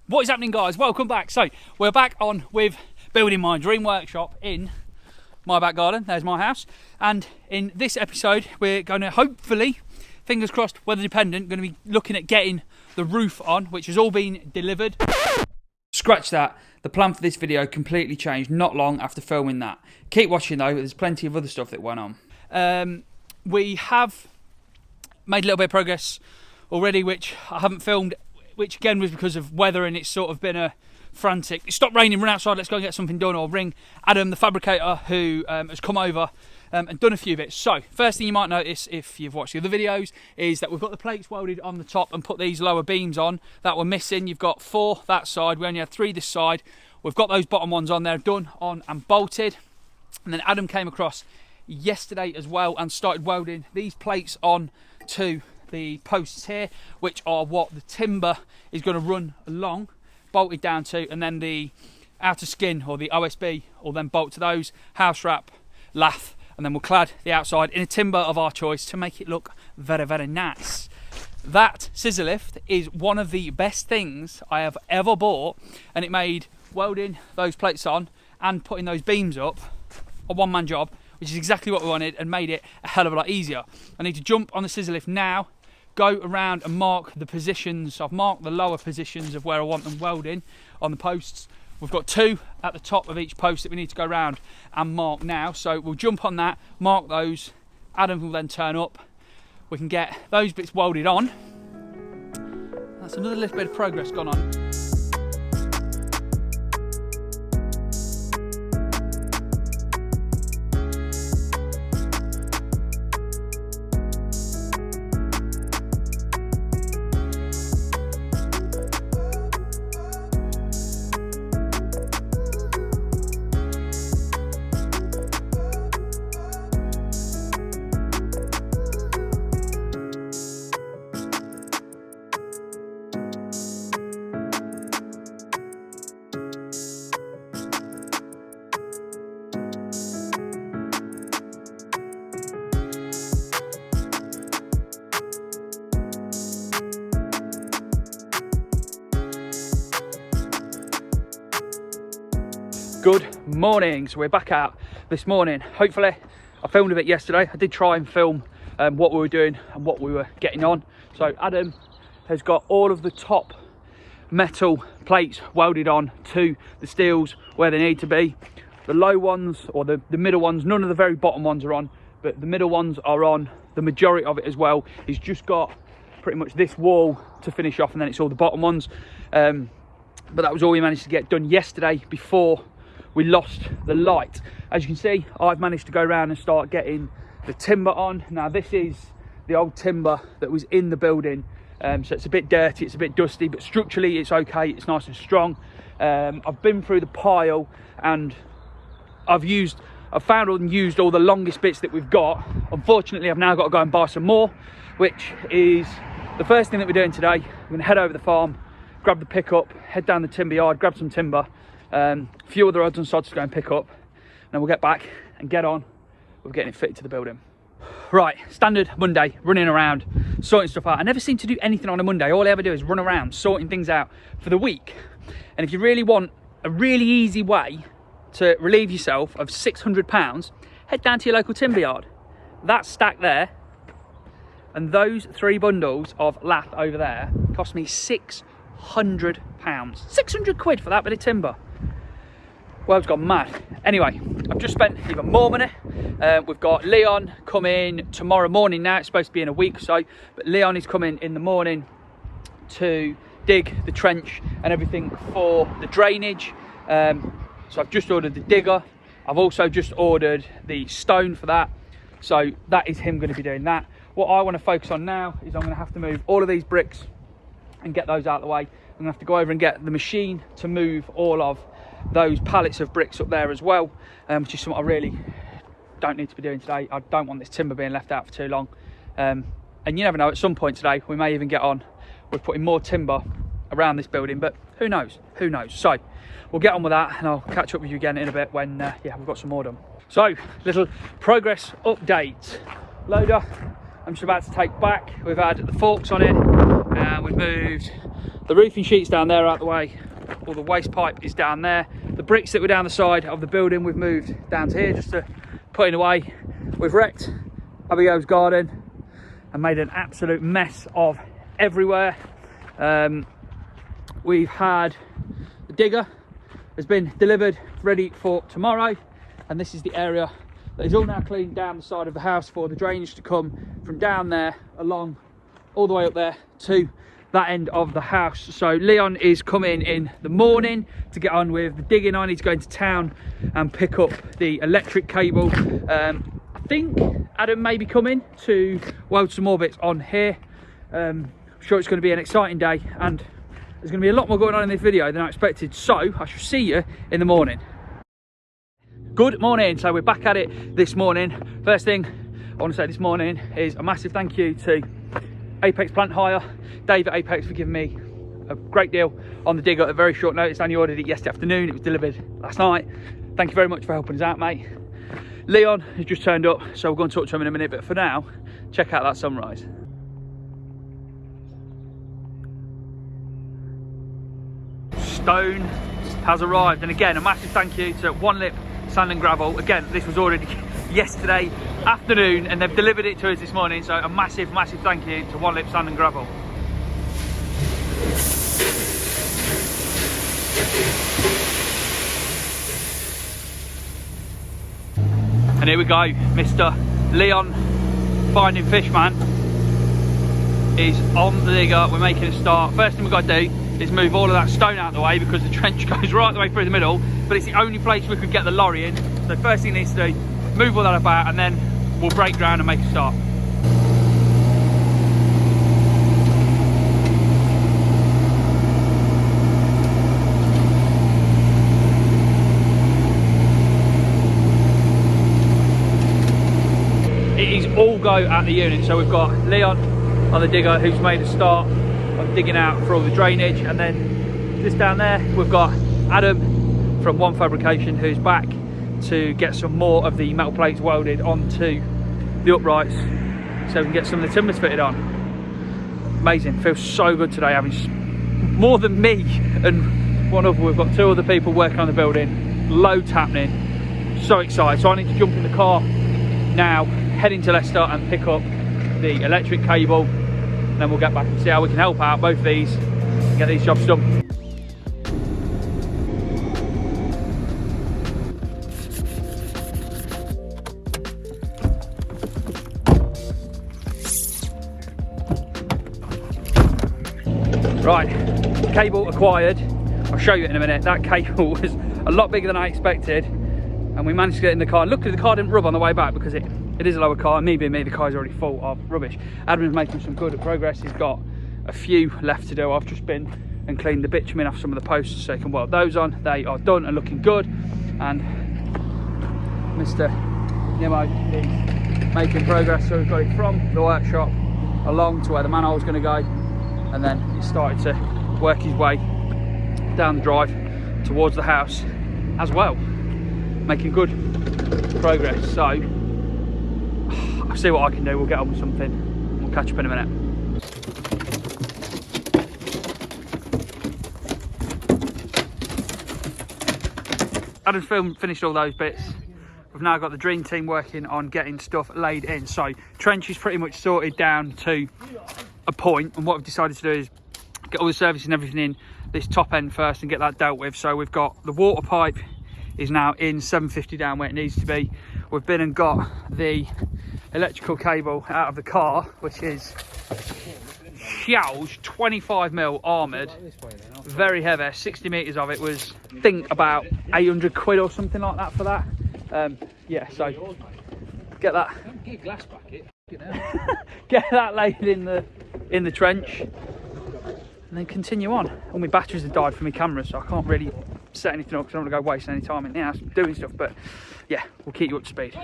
What is happening, guys? Welcome back. So we're back on with building my dream workshop in my back garden. There's my house, and in this episode we're going to hopefully, fingers crossed, weather dependent, going to be looking at getting the roof on, which has all been delivered. Scratch that. The plan for this video completely changed not long after filming that. Keep watching though, there's plenty of other stuff that went on. We have made a little bit of progress already, which I haven't filmed, which again was because of weather, and it's sort of been a frantic, it stopped raining, run outside, let's go and get something done, or ring Adam the fabricator who has come over and done a few bits. So first thing you might notice if you've watched the other videos is that we've got the plates welded on the top and put these lower beams on that were missing. You've got 4 that side, we only had 3 this side. We've got those bottom ones on there done, on and bolted. And then Adam came across yesterday as well and started welding these plates on to the posts here, which are what the timber is going to run along, bolted down to, and then the outer skin or the OSB will then bolt to those, house wrap, lath, and then we'll clad the outside in a timber of our choice to make it look very, very nice. That scissor lift is one of the best things I have ever bought, and it made welding those plates on and putting those beams up a one-man job, which is exactly what we wanted, and made it a hell of a lot easier. I need to jump on the scissor lift now, go around and mark the positions. I've marked the lower positions of where I want them welding on the posts. We've got 2 at the top of each post that we need to go around and mark now. So we'll jump on that, mark those. Adam will then turn up. We can get those bits welded on. That's another little bit of progress gone on. Good morning. So we're back out this morning. Hopefully I filmed a bit yesterday. I did try and film what we were doing and what we were getting on. So Adam has got all of the top metal plates welded on to the steels where they need to be. The low ones, or the middle ones, none of the very bottom ones are on, but the middle ones are on, the majority of it as well. He's just got pretty much this wall to finish off, and then it's all the bottom ones. But that was all we managed to get done yesterday before we lost the light. As you can see, I've managed to go around and start getting the timber on. Now this is the old timber that was in the building, so it's a bit dirty, it's a bit dusty, but structurally it's okay, it's nice and strong. I've been through the pile and I've found and used all the longest bits that we've got. Unfortunately, I've now got to go and buy some more, which is the first thing that we're doing today. We're going to head over the farm, grab the pickup, head down the timber yard, grab some timber, a few other odds and sods to go and pick up, and then we'll get back and get on with getting it fitted to the building. Right, standard Monday, running around, sorting stuff out. I never seem to do anything on a Monday. All I ever do is run around, sorting things out for the week. And if you really want a really easy way to relieve yourself of £600, head down to your local timber yard. That stack there, and those 3 bundles of lath over there cost me £600. 600 quid for that bit of timber. Well, it's gone mad. Anyway, I've just spent even more money. We've got Leon coming tomorrow morning now. It's supposed to be in a week or so, but Leon is coming in the morning to dig the trench and everything for the drainage. So I've just ordered the digger. I've also just ordered the stone for that. So that is him going to be doing that. What I want to focus on now is I'm going to have to move all of these bricks and get those out of the way. I'm going to have to go over and get the machine to move all of those pallets of bricks up there as well, which is something I really don't need to be doing today. I don't want this timber being left out for too long. And you never know, at some point today we may even get on with putting more timber around this building, but who knows, who knows. So we'll get on with that, and I'll catch up with you again in a bit when yeah, we've got some more done. So, little progress update. Loader I'm just about to take back. We've had the forks on it, and we've moved The roofing sheet's down there out the way. All the waste pipe is down there. The bricks that were down the side of the building we've moved down to here just to put it away. We've wrecked Abigail's garden and made an absolute mess of everywhere. We've had the digger has been delivered, ready for tomorrow, and this is the area that is all now cleaned down the side of the house for the drainage to come from down there along all the way up there to that end of the house. So Leon is coming in the morning to get on with the digging. I need to go into town and pick up the electric cable. I think Adam may be coming to weld some more bits on here. I'm sure it's going to be an exciting day, and there's going to be a lot more going on in this video than I expected, so I shall see you in the morning. Good morning. So we're back at it this morning. First thing I want to say this morning is a massive thank you to Apex Plant Hire, Dave at Apex, for giving me a great deal on the digger at very short notice. I only ordered it yesterday afternoon, it was delivered last night. Thank you very much for helping us out, mate. Leon has just turned up, so we're going to talk to him in a minute, but for now, check out that sunrise. Stone has arrived, and again a massive thank you to One Lip Sand and Gravel. Again, this was ordered yesterday afternoon and they've delivered it to us this morning, so a massive thank you to One Lip Sand and Gravel. And here we go, Mr. Leon Finding Fish Man is on the digger. We're making a start. First thing we've got to do is move all of that stone out of the way because the trench goes right the way through the middle, but it's the only place we could get the lorry in. So first thing it needs to do, move all that about, and then we'll break ground and make a start. It is all go at the unit, so we've got Leon on the digger who's made a start on digging out for all the drainage, and then just down there we've got Adam from One Fabrication who's back to get some more of the metal plates welded onto the uprights so we can get some of the timbers fitted on. Amazing, feels so good today having more than me and one other. We've got two other people working on the building, loads happening, so excited. So I need to jump in the car now, head into Leicester and pick up the electric cable, and then we'll get back and see how we can help out both of these and get these jobs done. Right, cable acquired. I'll show you it in a minute. That cable was a lot bigger than I expected, and we managed to get in the car. Luckily the car didn't rub on the way back because it is a lower car. Me being me, the car's already full of rubbish. Adam's making some good progress. He's got a few left to do. I've just been and cleaned the bitumen off some of the posts so he can weld those on. They are done and looking good, and Mr. Nemo is making progress. So we've got it from the workshop along to where the manhole's going to go, and then he's started to work his way down the drive towards the house as well, making good progress. So I'll see what I can do. We'll get on with something. We'll catch up in a minute. Adam's finished all those bits. We've now got the dream team working on getting stuff laid in. So trench is pretty much sorted down to a point, and what we've decided to do is get all the service and everything in this top end first and get that dealt with. So we've got the water pipe is now in 750 down where it needs to be. We've been and got the electrical cable out of the car, which is huge, 25mm armoured, very heavy. 60 metres of it was, I think, about 800 quid or something like that for that. Yeah, so get that. Get glass bucket. Get that laid in the trench, and then continue on. All my batteries have died for my camera, so I can't really set anything up because I don't want to go waste any time in the house doing stuff. But yeah, we'll keep you up to speed.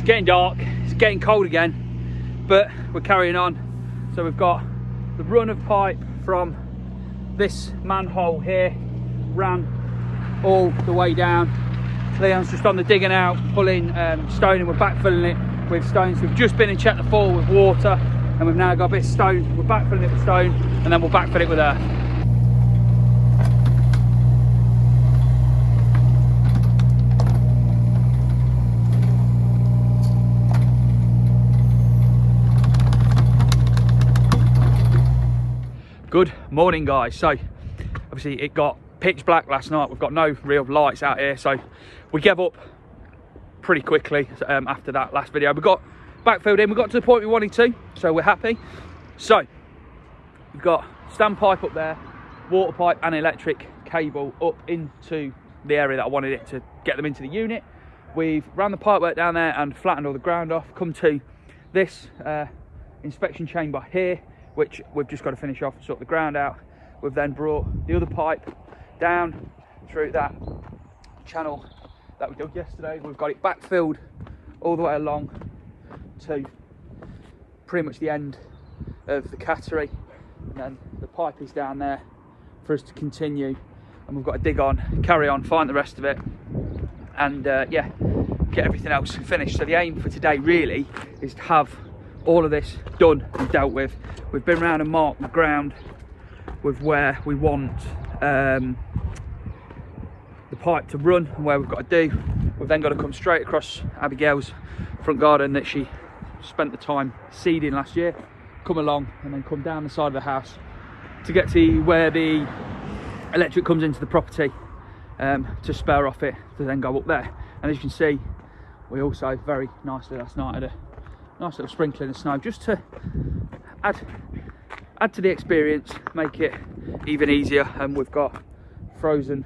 getting dark, it's getting cold again, but we're carrying on. So we've got the run of pipe from this manhole here, ran all the way down. Leon's just on the digging out, pulling stone, and we're backfilling it with stones. We've just been and checked the fall with water, and we've now got a bit of stone. We're backfilling it with stone, and then we'll backfill it with earth. Good morning, guys. So obviously it got pitch black last night. We've got no real lights out here, so we gave up pretty quickly after that last video. We got backfilled in, we got to the point we wanted to, so we're happy. So we've got standpipe up there, water pipe and electric cable up into the area that I wanted it to get them into the unit. We've ran the pipe work down there and flattened all the ground off, come to this inspection chamber here, which we've just got to finish off and sort the ground out. We've then brought the other pipe down through that channel that we dug yesterday. We've got it backfilled all the way along to pretty much the end of the cattery, and then the pipe is down there for us to continue, and we've got to dig on, carry on, find the rest of it, and yeah, get everything else finished. So the aim for today really is to have all of this done and dealt with. We've been around and marked the ground with where we want the pipe to run and where we've got to do. We've then got to come straight across Abigail's front garden that she spent the time seeding last year, come along and then come down the side of the house to get to where the electric comes into the property, to spare off it to then go up there. And as you can see, we also very nicely last night had a nice little sprinkling of snow just to add to the experience, make it even easier. And we've got frozen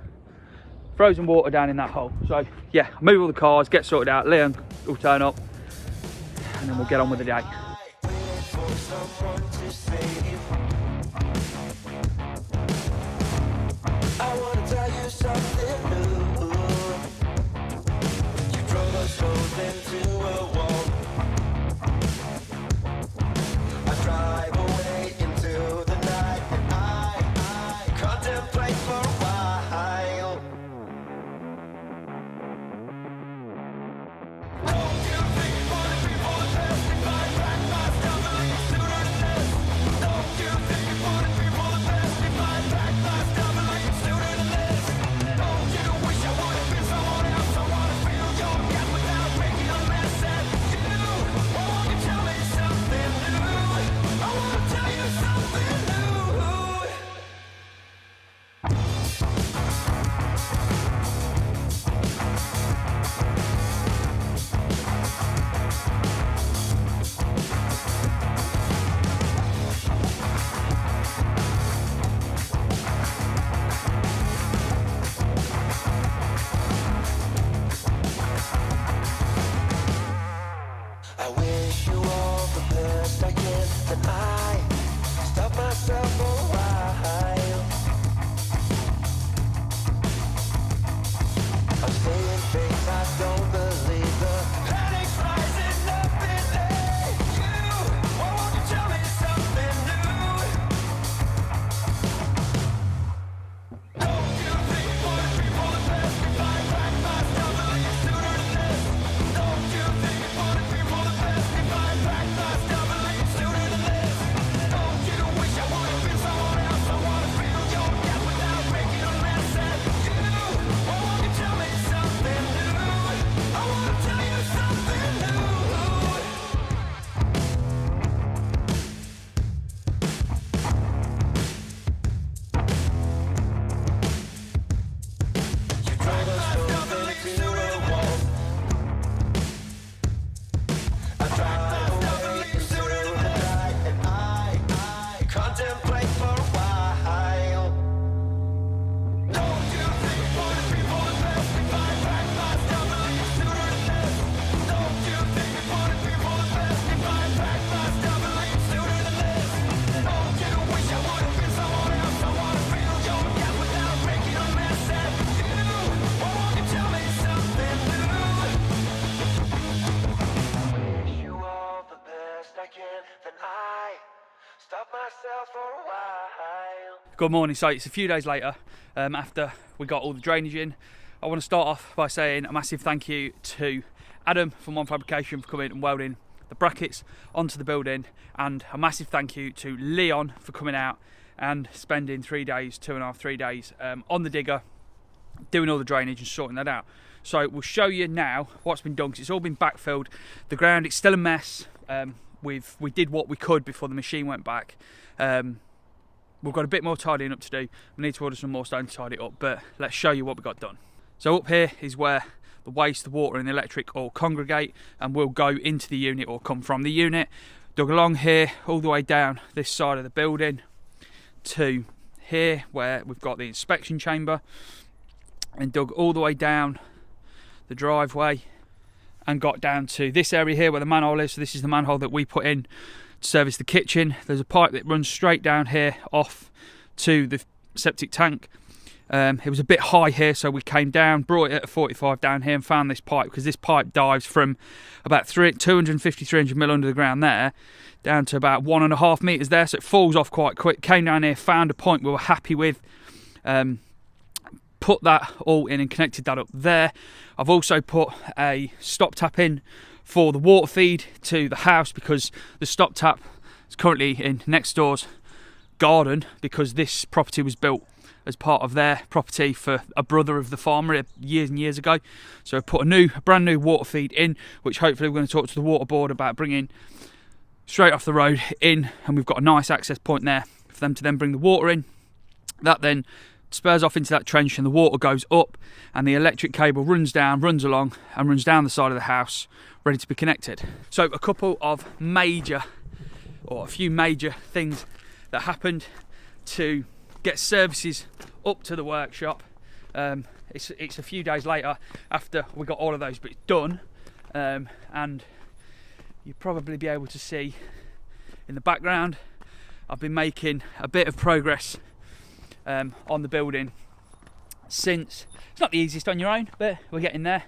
water down in that hole. So yeah, move all the cars, get sorted out, Leon will turn up, and then we'll get on with the day. I want to tell you something new. You drove us both into a wall. I drive away into the night, and I contemplate for a while. Don't you think you want to be for the best? If I back my stuff, I leave sooner than this. Don't you think you want to be for the best? If I back my stuff, I leave sooner than this. Don't you wish I would have been someone else? I want to feel your gap without making a mess at you. Won't you tell me something new? I want to tell you something new. I wish you all the best I can, and I stop myself for a while. I'm staying fake, I don't believe the panic's rising up in you. Why won't you tell me something new? Don't you think you want to be for the best? If I back my stuff, I leave sooner than this. Don't you think you want to be for the best? If I back my stuff, I leave sooner than this. Don't you wish I would have then I stop myself for a while. Good morning. So it's a few days later after we got all the drainage in. I want to start off by saying a massive thank you to Adam from One Fabrication for coming and welding the brackets onto the building, and a massive thank you to Leon for coming out and spending 3 days, 2.5, 3 days on the digger, doing all the drainage and sorting that out. So we'll show you now what's been done, because it's all been backfilled. The ground, it's still a mess. We did what we could before the machine went back. We've got a bit more tidying up to do. We need to order some more stone to tidy it up, but let's show you what we got done. So up here is where the waste, the water and the electric all congregate and will go into the unit or come from the unit. Dug along here all the way down this side of the building to here where we've got the inspection chamber, and dug all the way down the driveway and got down to this area here where the manhole is. So this is the manhole that we put in to service the kitchen. There's a pipe that runs straight down here off to the septic tank. It was a bit high here, so we came down, brought it at a 45 down here and found this pipe, because this pipe dives from about 250, 300 mil under the ground there down to about 1.5 meters there, so it falls off quite quick. Came down here, found a point we were happy with, put that all in and connected that up there. I've also put a stop tap in for the water feed to the house, because the stop tap is currently in next door's garden, because this property was built as part of their property for a brother of the farmer years and years ago. So I put a brand new water feed in, which hopefully we're going to talk to the water board about bringing straight off the road in, and we've got a nice access point there for them to then bring the water in. That then spurs off into that trench and the water goes up, and the electric cable runs down, runs along and runs down the side of the house, ready to be connected. So a few major things that happened to get services up to the workshop. It's a few days later after we got all of those bits done, and you'll probably be able to see in the background I've been making a bit of progress on the building since. It's not the easiest on your own, but we're getting there.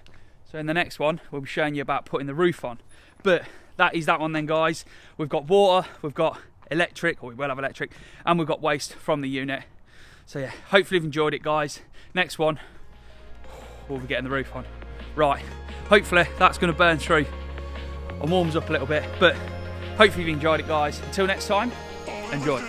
So in the next one we'll be showing you about putting the roof on, but that is that one then, guys. We've got water, we've got electric, or we will have electric, and we've got waste from the unit. So yeah, hopefully you've enjoyed it, guys. Next one we'll be getting the roof on. Right, hopefully that's going to burn through and warms up a little bit, but hopefully you've enjoyed it, guys. Until next time, enjoy.